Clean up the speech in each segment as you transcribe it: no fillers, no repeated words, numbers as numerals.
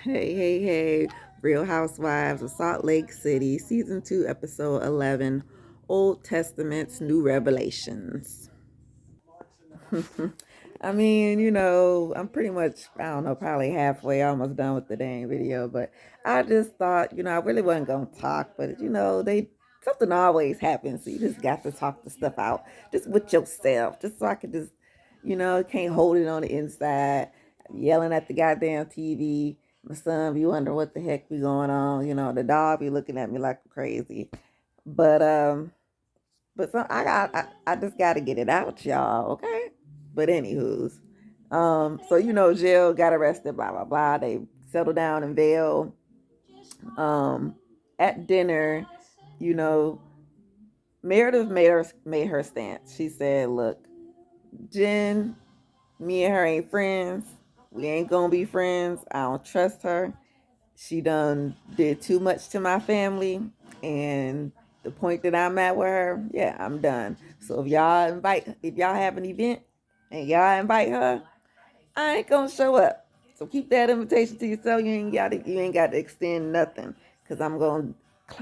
Hey, hey, hey, Real Housewives of Salt Lake City, Season 2, Episode 11, Old Testaments, New Revelations. I mean, I'm pretty much, I don't know, probably halfway, almost done with the dang video, but I just thought, I really wasn't going to talk, but, something always happens, so you just got to talk the stuff out, just with yourself, just so I could just, can't hold it on the inside, yelling at the goddamn TV. My son be wondering what the heck be going on, the dog be looking at me like I'm crazy, but, I just gotta get it out, y'all, okay? But anywho's, so Jill got arrested, blah blah blah. They settled down in Vale. Um, at dinner, you know, Meredith made her stance. She said, "Look, Jen, me and her ain't friends. We ain't gonna be friends. I don't trust her. She done did too much to my family, and the point that I'm at with her, yeah, I'm done. So if y'all have an event and y'all invite her, I ain't gonna show up. So keep that invitation to yourself. You ain't got to extend nothing, cause I'm gonna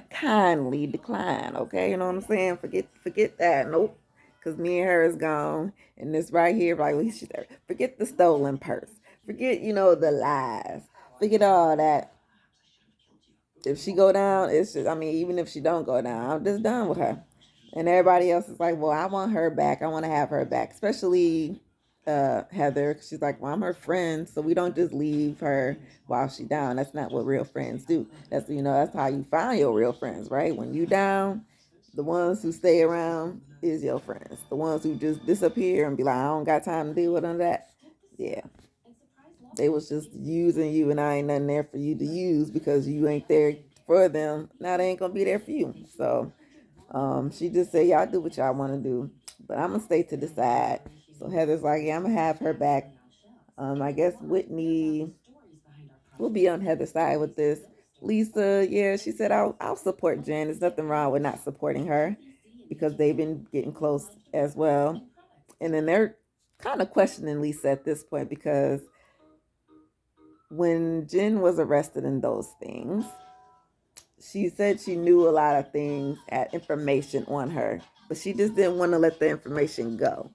kindly decline. Okay, you know what I'm saying? Forget that. Nope. Cause me and her is gone, and this right here, like she said, forget the stolen purse. Forget the lies. Forget all that. If she go down, it's just, I mean, even if she don't go down, I'm just done with her. And everybody else is like, well, I want her back. I want to have her back, especially Heather. She's like, well, I'm her friend, so we don't just leave her while she down. That's not what real friends do. That's how you find your real friends, right? When you down, the ones who stay around is your friends. The ones who just disappear and be like, I don't got time to deal with none of that. Yeah, they was just using you, and I ain't nothing there for you to use because you ain't there for them. Now they ain't gonna be there for you. So she just said, y'all do what y'all want to do, but I'm gonna stay to the side. So Heather's like, yeah, I'm gonna have her back. I guess Whitney will be on Heather's side with this. Lisa, yeah, she said I'll support Jen. There's nothing wrong with not supporting her because they've been getting close as well. And then they're kind of questioning Lisa at this point because when Jen was arrested in those things, she said she knew a lot of things, had information on her, but she just didn't want to let the information go.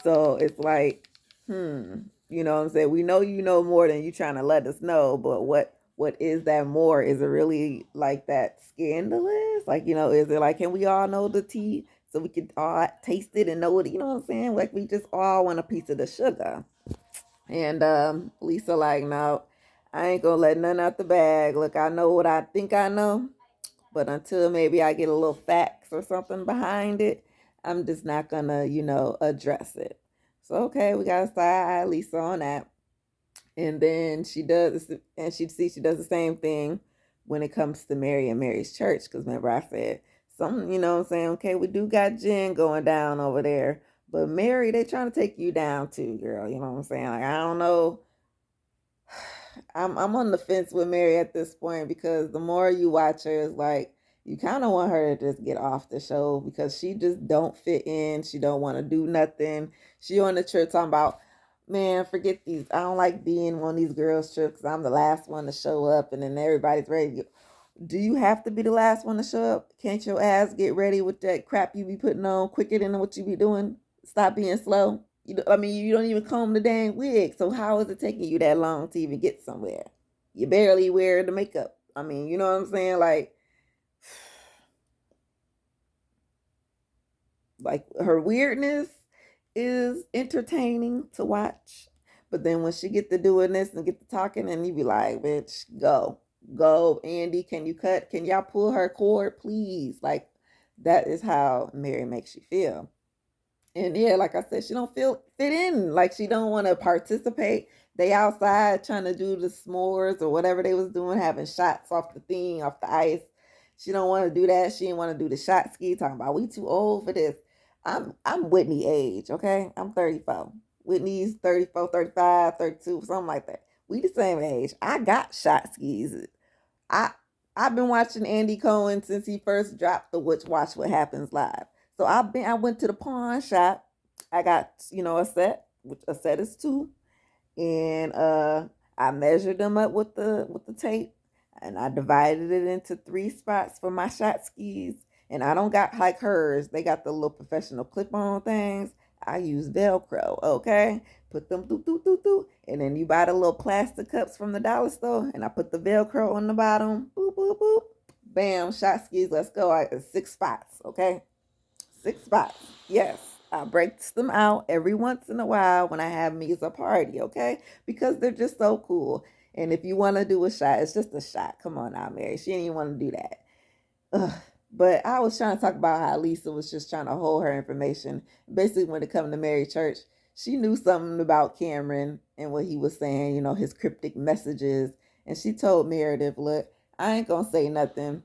So it's like, you know what I'm saying? We know you know more than you trying to let us know, but what is that more? Is it really like that scandalous? Like, is it like, can we all know the tea so we can all taste it and know it? You know what I'm saying? Like we just all want a piece of the sugar. And Lisa like, no, I ain't gonna let none out the bag. Look, I know what I think I know, but until maybe I get a little facts or something behind it, I'm just not gonna, address it. So okay, we got to side Lisa on that. And then she does the same thing when it comes to Mary and Mary's church. Because remember I said something, I'm saying, okay, we do got Jen going down over there, but Mary, they trying to take you down too, girl. You know what I'm saying? Like, I don't know, I'm on the fence with Mary at this point because the more you watch her, it's like you kind of want her to just get off the show because she just don't fit in. She don't want to do nothing. She on the trip talking about, man, forget these. I don't like being on these girls' trips. I'm the last one to show up, and then everybody's ready to go. Do you have to be the last one to show up? Can't your ass get ready with that crap you be putting on quicker than what you be doing? Stop being slow. I mean, you don't even comb the dang wig. So how is it taking you that long to even get somewhere? You barely wear the makeup. I mean, you know what I'm saying? Like her weirdness is entertaining to watch. But then when she get to doing this and get to talking, and you be like, bitch, go, Andy. Can you cut? Can y'all pull her cord, please? Like that is how Mary makes you feel. And yeah, like I said, she don't feel fit in. Like she don't want to participate. They outside trying to do the s'mores or whatever they was doing, having shots off the thing, off the ice. She don't want to do that. She didn't want to do the shot ski. Talking about we too old for this. I'm Whitney age, okay? I'm 34. Whitney's 34, 35, 32, something like that. We the same age. I got shot skis. I I've been watching Andy Cohen since he first dropped the Watch What Happens Live. So I went to the pawn shop. I got, a set, which a set is two. And I measured them up with the tape, and I divided it into 3 spots for my shot skis. And I don't got like hers. They got the little professional clip-on things. I use Velcro, okay? Put them through, and then you buy the little plastic cups from the dollar store, and I put the Velcro on the bottom. Boop, boop, boop. Bam, shot skis, let's go. 6 spots, okay? 6 spots. Yes. I break them out every once in a while when I have me as a party, okay? Because they're just so cool. And if you want to do a shot, it's just a shot. Come on now, Mary. She didn't even want to do that. Ugh. But I was trying to talk about how Lisa was just trying to hold her information. Basically, when it come to Mary Church, she knew something about Cameron and what he was saying, his cryptic messages. And she told Meredith, look, I ain't going to say nothing.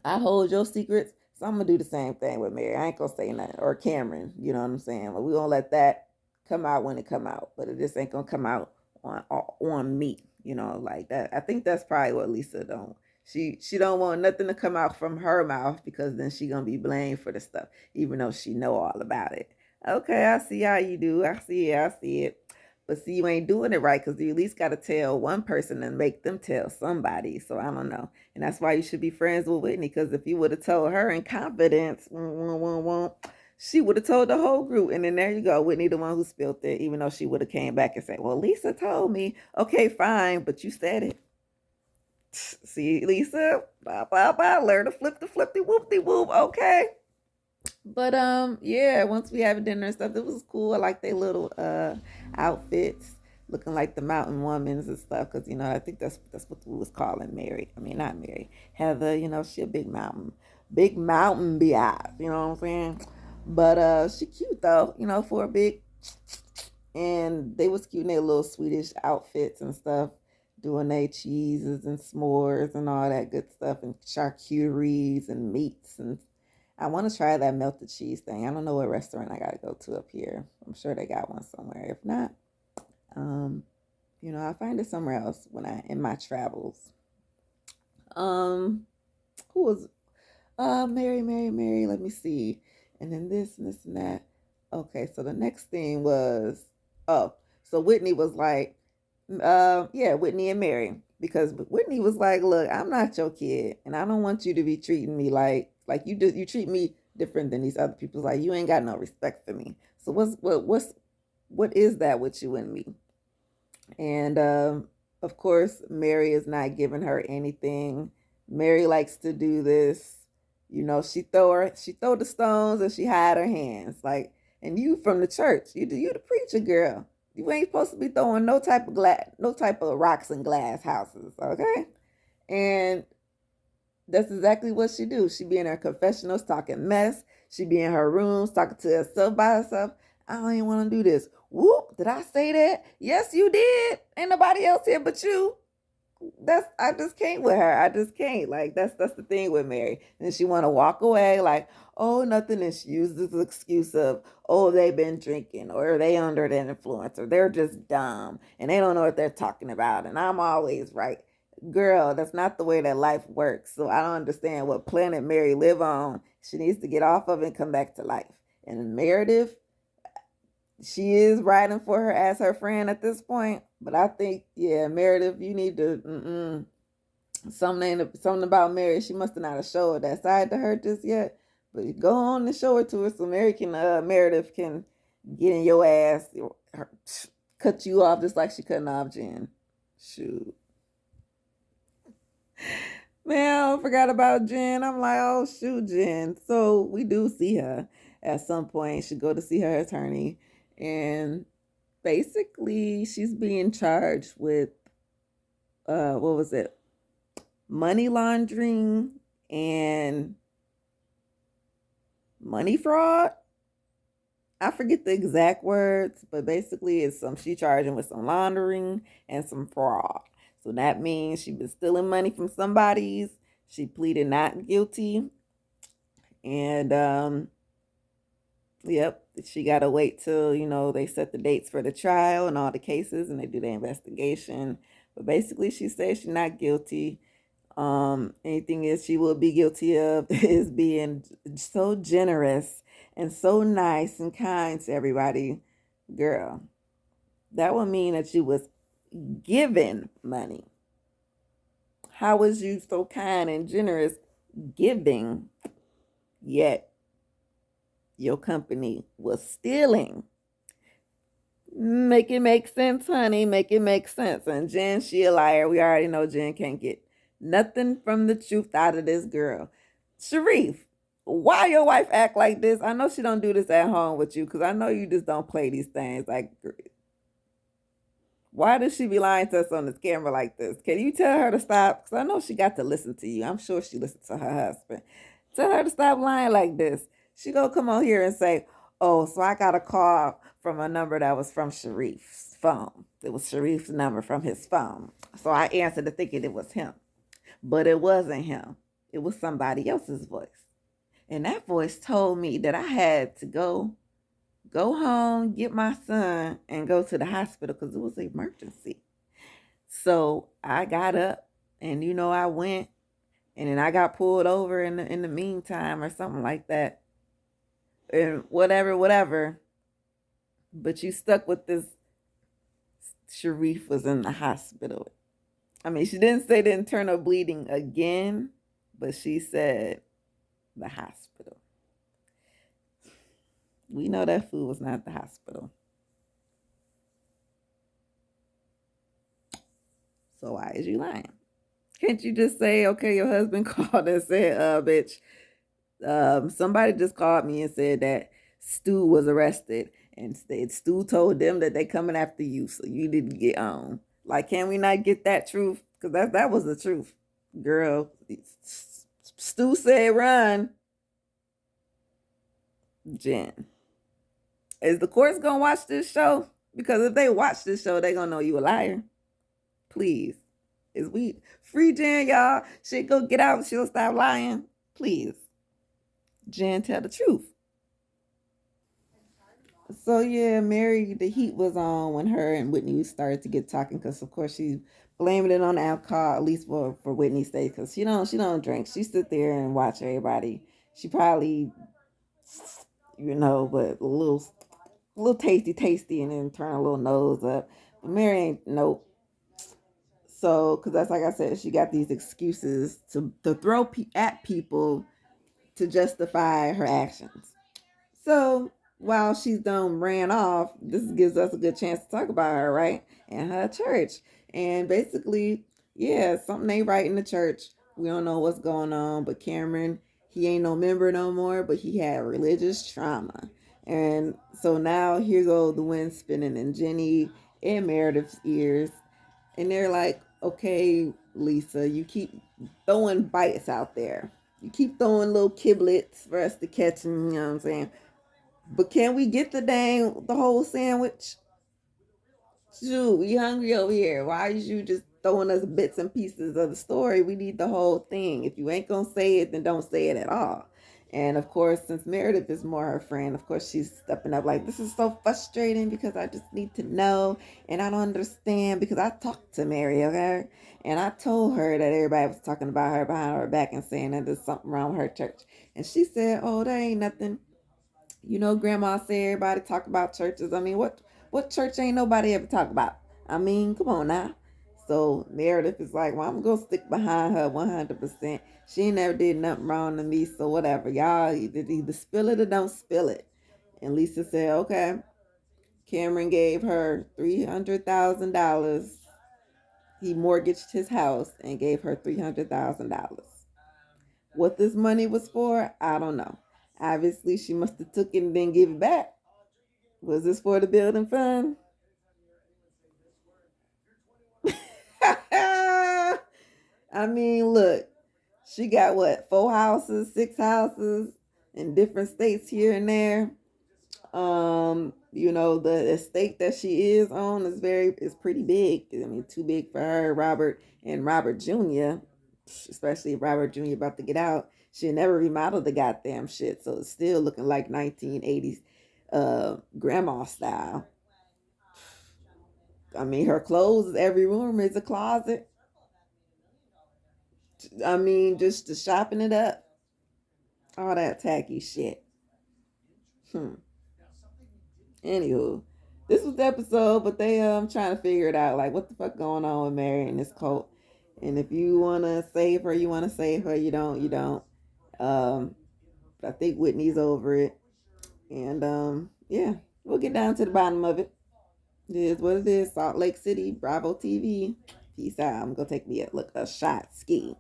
I hold your secrets, so I'm gonna do the same thing with Mary. I ain't gonna say nothing. Or Cameron, you know what I'm saying? But we gonna let that come out when it come out. But it just ain't gonna come out on me, like that. I think that's probably what Lisa don't. She don't want nothing to come out from her mouth because then she gonna be blamed for the stuff, even though she know all about it. Okay, I see how you do. I see it. I see it. But see, you ain't doing it right because you at least got to tell one person and make them tell somebody. So I don't know. And that's why you should be friends with Whitney, because if you would have told her in confidence, she would have told the whole group. And then there you go, Whitney, the one who spilled it, even though she would have came back and said, well, Lisa told me. Okay, fine, but you said it. See, Lisa, blah, blah, blah, learn to flip the whoop-de-whoop, okay. But yeah, once we had dinner and stuff, it was cool. I like their little outfits, looking like the mountain womans and stuff. Cause I think that's what we was calling Mary. I mean, not Mary, Heather. She a big mountain biatch. You know what I'm saying? But she cute though. For a big. And they was cute in their little Swedish outfits and stuff, doing their cheeses and s'mores and all that good stuff, and charcuteries and meats. And I want to try that melted cheese thing. I don't know what restaurant I got to go to up here. I'm sure they got one somewhere. If not, I'll find it somewhere else when in my travels. Who was Mary, let me see. And then this and this and that. Okay, so the next thing was, so Whitney was like, Whitney and Mary. Because Whitney was like, look, I'm not your kid, and I don't want you to be treating me like you treat me different than these other people. Like, you ain't got no respect for me. So what is that with you and me? And of course, Mary is not giving her anything. Mary likes to do this. She throw the stones and she hide her hands. Like, and you from the church, you the preacher girl. You ain't supposed to be throwing no type of rocks and glass houses, okay? And that's exactly what she do. She be in her confessionals talking mess. She be in her rooms talking to herself by herself. I don't even want to do this. Whoop, did I say that? Yes, you did. Ain't nobody else here but you. I just can't with her. I just can't. Like, that's the thing with Mary. And she want to walk away like, oh, nothing. And she uses the excuse of, oh, they've been drinking, or they under the influence, or they're just dumb and they don't know what they're talking about. And I'm always right. Girl, that's not the way that life works. So I don't understand what planet Mary live on. She needs to get off of it and come back to life. And Meredith, she is riding for her as her friend at this point. But I think, yeah, Meredith, you need to, something about Mary. She must have not showed that side to her just yet. But go on and show it to her so Meredith can get in your ass, cut you off just like she cutting off Jen. Shoot. Man, I forgot about Jen. I'm like, oh, shoot, Jen. So we do see her at some point. She go to see her attorney. And basically, she's being charged with, what was it? Money laundering and money fraud. I forget the exact words, but basically she charging with some laundering and some fraud. So that means she was stealing money from somebody's. She pleaded not guilty. And yep, she got to wait till, they set the dates for the trial and all the cases and they do the investigation. But basically she says she's not guilty. Anything is she will be guilty of is being so generous and so nice and kind to everybody. Girl, that would mean that you was giving money. How is you so kind and generous giving, yet your company was stealing? Make it make sense, honey. Make it make sense. And Jen, she a liar. We already know Jen can't get nothing from the truth out of this girl. Sharif, why your wife act like this? I know she don't do this at home with you because I know you just don't play these things. Like, why does she be lying to us on this camera like this? Can you tell her to stop? Because I know she got to listen to you. I'm sure she listens to her husband. Tell her to stop lying like this. She gonna come on here and say, "Oh, so I got a call from a number that was from Sharif's phone. It was Sharif's number from his phone. So I answered it thinking it was him. But it wasn't him. It was somebody else's voice. And that voice told me that I had to go home, get my son, and go to the hospital because it was an emergency. So I got up and I went and then I got pulled over in the meantime or something like that. And whatever. But you stuck with this. Sharif was in the hospital. I mean, she didn't say the internal bleeding again, but she said the hospital. We know that food was not at the hospital. So why is you lying? Can't you just say, okay, your husband called and said, bitch, somebody just called me and said that s2e was arrested and said s2e told them that they coming after you, so you didn't get on. Like, can we not get that truth? Because that was the truth. Girl, s2e said run. Jen. Is the courts gonna watch this show? Because if they watch this show, they gonna know you a liar. Please. Is we free Jen, y'all? Shit, go get out. She'll stop lying. Please. Jen, tell the truth. So yeah, Mary, the heat was on when her and Whitney started to get talking because of course she blaming it on alcohol, at least for Whitney's sake, because she don't drink. She sit there and watch everybody. She probably but a little tasty and then turn a little nose up. But Mary ain't nope. So, because that's like I said, she got these excuses to throw at people to justify her actions. So while she's done ran off, this gives us a good chance to talk about her, right? And her church. And basically, yeah, something ain't right in the church. We don't know what's going on, but Cameron, he ain't no member no more, but he had religious trauma. And so now here go the wind spinning in Jenny and Meredith's ears. And they're like, okay, Lisa, you keep throwing bites out there. You keep throwing little kiblets for us to catch them, you know what I'm saying? But can we get the whole sandwich? Shoot, we hungry over here. Why is you just throwing us bits and pieces of the story? We need the whole thing. If you ain't gonna say it, then don't say it at all. And of course, since Meredith is more her friend, of course she's stepping up like, this is so frustrating because I just need to know and I don't understand because I talked to Mary, okay? And I told her that everybody was talking about her behind her back and saying that there's something wrong with her church. And she said, oh, there ain't nothing. Grandma said everybody talk about churches. I mean, what church ain't nobody ever talk about? I mean, come on now. So Meredith is like, well, I'm gonna stick behind her 100%. She never did nothing wrong to me, so whatever. Y'all either spill it or don't spill it. And Lisa said, okay. Cameron gave her $300,000. He mortgaged his house and gave her $300,000. What this money was for, I don't know. Obviously, she must have took it and then give it back. Was this for the building fund? I mean, look, she got what, 4 houses, 6 houses in different states here and there. The estate that she is on is pretty big. I mean, too big for her, Robert and Robert Jr., especially if Robert Jr. about to get out. She never remodeled the goddamn shit, so it's still looking like 1980s grandma style. I mean, her clothes, every room is a closet. I mean, just to shopping it up. All that tacky shit. Anywho, This was the episode, but they trying to figure it out, like what the fuck going on with Mary and this cult. And if you wanna save her, you wanna save her. You don't, you don't. Um, I think Whitney's over it. And yeah, we'll get down to the bottom of it. It is what it is. Salt Lake City, Bravo TV. Peace out. I'm gonna take me a shot ski.